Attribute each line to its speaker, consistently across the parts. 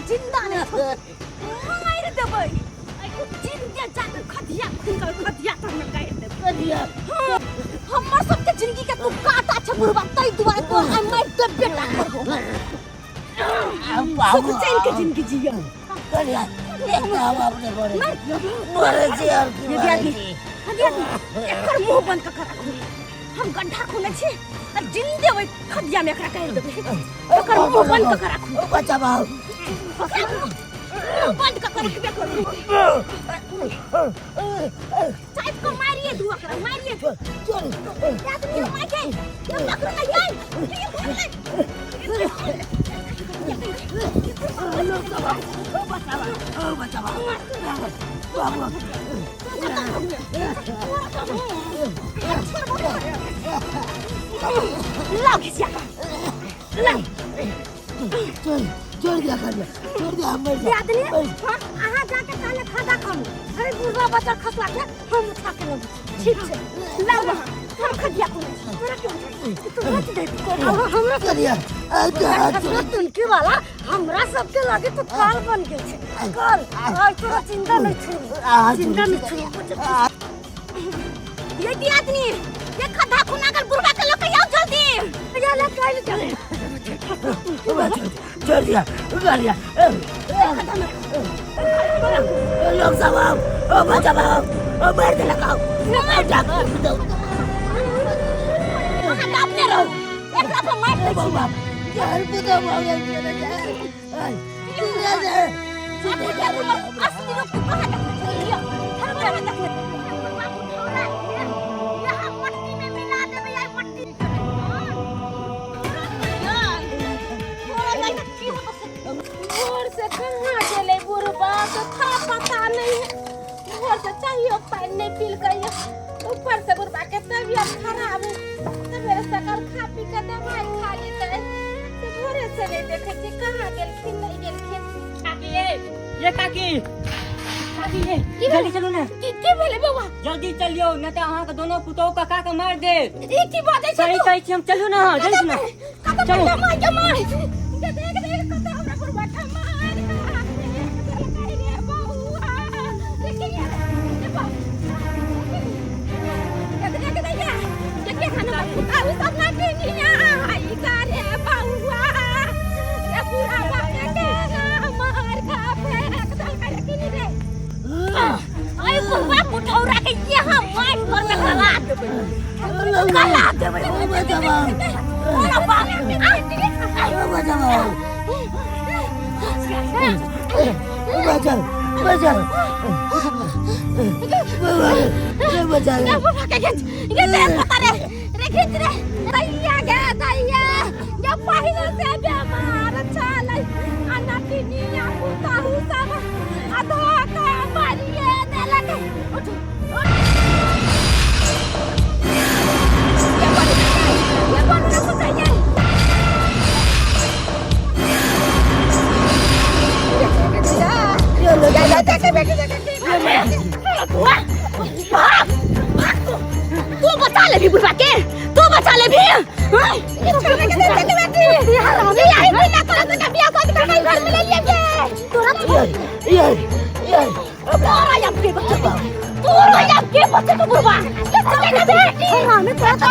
Speaker 1: जिंदा नहीं मार देबै जिंदा जाके खदिया खुनकर खदिया त हम काट देब खदिया हमर सबके जिंदगी के तू काटा छ बुढ़वा तई दुआरे तो हम मार देब बेटा सब चैन के जिंदगी जिया
Speaker 2: करिया एक हम अपने मरे छी और की
Speaker 1: खदिया एकर मुंह बंद कर राखू हम गड्ढा खोले छी और जिंदे ओइ खदिया में एकरा काट देबै एकर मुंह बंद कर राखू
Speaker 2: बच्चा बाबू
Speaker 1: बंद कर रखबे करू साइड को मारिए दू एकरा मारिए
Speaker 2: चल
Speaker 1: या तुम ये मार के ये पकड़ ले
Speaker 2: छोड़ दिया कर छोड़ दिया हम
Speaker 1: आदमी हां आहा जाके काले खादा खाऊ अरे बुढ़वा बच्चा खसला के हम उठा के लब ठीक है लाओ हम खदिया को तोरा क्यों तू मत दे हमरा
Speaker 2: करिया
Speaker 1: तुनकी वाला हमरा सबके लगे तो काल बन गेल छे काल आज तोरा चिंता नहीं छे ये दी आदमी ये खदा खुनागल बुढ़वा के लोग आओ जल्दी ये ले काल चले
Speaker 2: छोड़ दिया लोग सब आओ बच्चा बाबू मार दे लगाओ
Speaker 1: अपने रहो एकरा पर मार दे
Speaker 2: बाबा यार बुदा मांगे
Speaker 1: असली रूप को कहां देखलिए हर बार देखले यहां मट्टी में मिला देबे यार मट्टी और से कहां गेले बुढ़वा तो था पता नहीं और से चाहिए पानी नहीं पील गई ऊपर से बुढ़वा के तबीयत खराब है तो मेरे सकल खा पी के दवाई खा लेते तो भोरे से नहीं देखे कि कहां गेल कि नहीं गेल काकी
Speaker 3: ये काकी ये जल्दी चलो ना
Speaker 1: की भेले बउवा
Speaker 3: जल्दी चलियो न त अहाँ के दोनों पुतौ काका के मार दे
Speaker 1: ई की बात है
Speaker 3: सही हम चलू ना जल्दी ना
Speaker 1: चलो मार ये देख कत हमरा पर बैठा मार रे बउवा देखिए ये बात ये खाना आउ सब ना देनिया आई का रे बउवा ये पूरा बात के मार खा फेंक दल कर किनी रे आई बुढ़वा पुठौरा के यहां मार कर में गला देबे
Speaker 2: बच्चा बाबू
Speaker 1: ओला बाप
Speaker 2: बच्चा
Speaker 1: ये दे पता रे खींच रे तैया गे तैया ये पहिले से बेमार चलै अनटिनिया पुताहु सब आधा का मारिए देलक उठ ये बन रे कुतैया तू बचा ले भी बुढ़वा के तू बचा ले भी ये छोड़ने के देते बेटी यार हम यही बिना तोरा से बियाह कर के घर में ले लिए तोरा
Speaker 2: ये
Speaker 1: तोरा या के बच्चा तोरा या के बच्चा तो बुढ़वा ये छोड़ने के बेटी हमें तोरा कर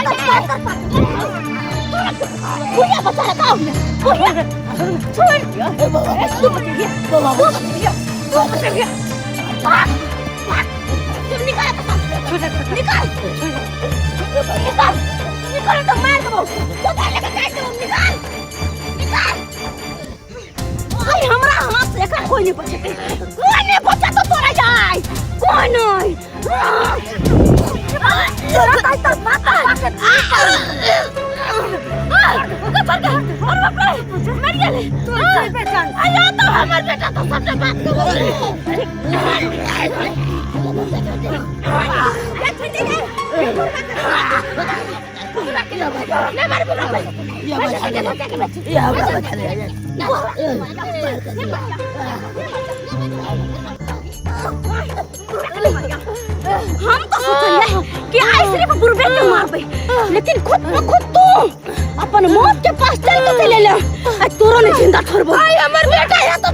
Speaker 1: बुढ़िया बचा है काम बुढ़िया छोड़ दिया बाबा तू बचा गया तुम निकाल निकाल तो मार दो तो पहले का काट दो निकाल भाई हमरा हाथ से का कोई नहीं बचे तो तोरा जाए कोई नहीं तोरा काट तो माता और बाप मर गया तू बेटा आया तो हमर बेटा तो सबसे बात हम तो सोचले कि आई सिर्फ बुढ़बे के मारबे लेकिन खुद में खुद तू अपन मौत के पास चल के ले ले आज तोरो ने जिंदा छोड़बो भाई हमर बेटा है तो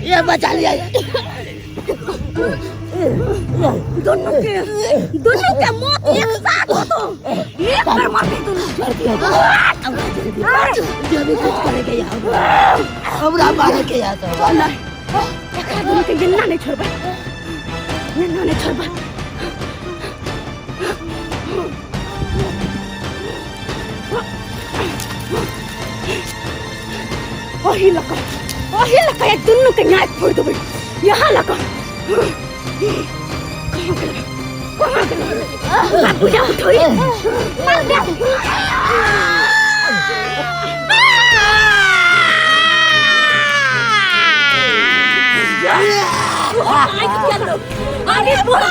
Speaker 2: ये बचा लिया
Speaker 1: दोनों के मौत एक साथ हो तो एक बार मार दे दोनों
Speaker 2: जो भी कुछ करेंगे यहाँ हमरा मारे के यहाँ तो
Speaker 1: नहीं दोनों के गिनना नहीं छोड़बा ओही लगा एक दोनों के न्याय फोड़ दो यहाँ लगा कहाँ गया पूजा उठोई मार दे आगे बोल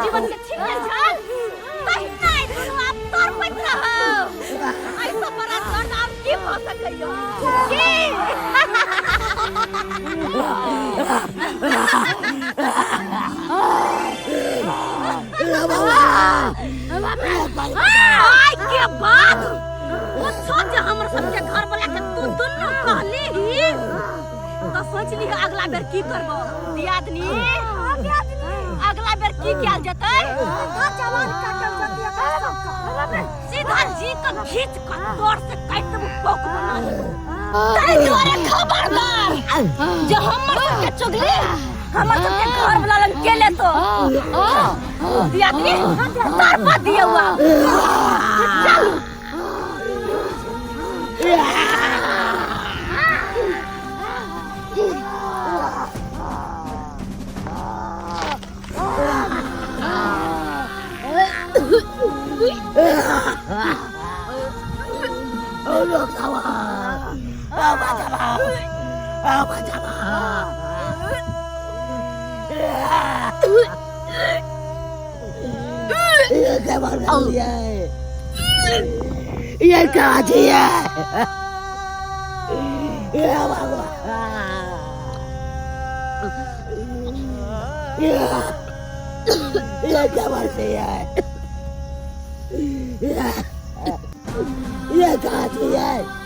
Speaker 1: जीवन के छीन ले जान नहीं दुनु आप तोर मत रहो ऐसा बड़ा दर्द आप की हो सकइयो आई के बात वो सोच हमर सबके घर वाला के तू दुनु कहली ही तो सोच ली अगला बेर की करबो दियादनी अगला बेर की किया जतै जवान काटल जतिया सीधा जी का खींच कर तोड़ से काट देबो पोक बना देबो तै तोरे खबरदार जे हमर सबके चुगली हमर सबके घर वाला लग केले तो दियादनी तार पर दिया हुआ चल
Speaker 2: ये क्या चीज है? ये क्या बात है? ये क्या चीज है?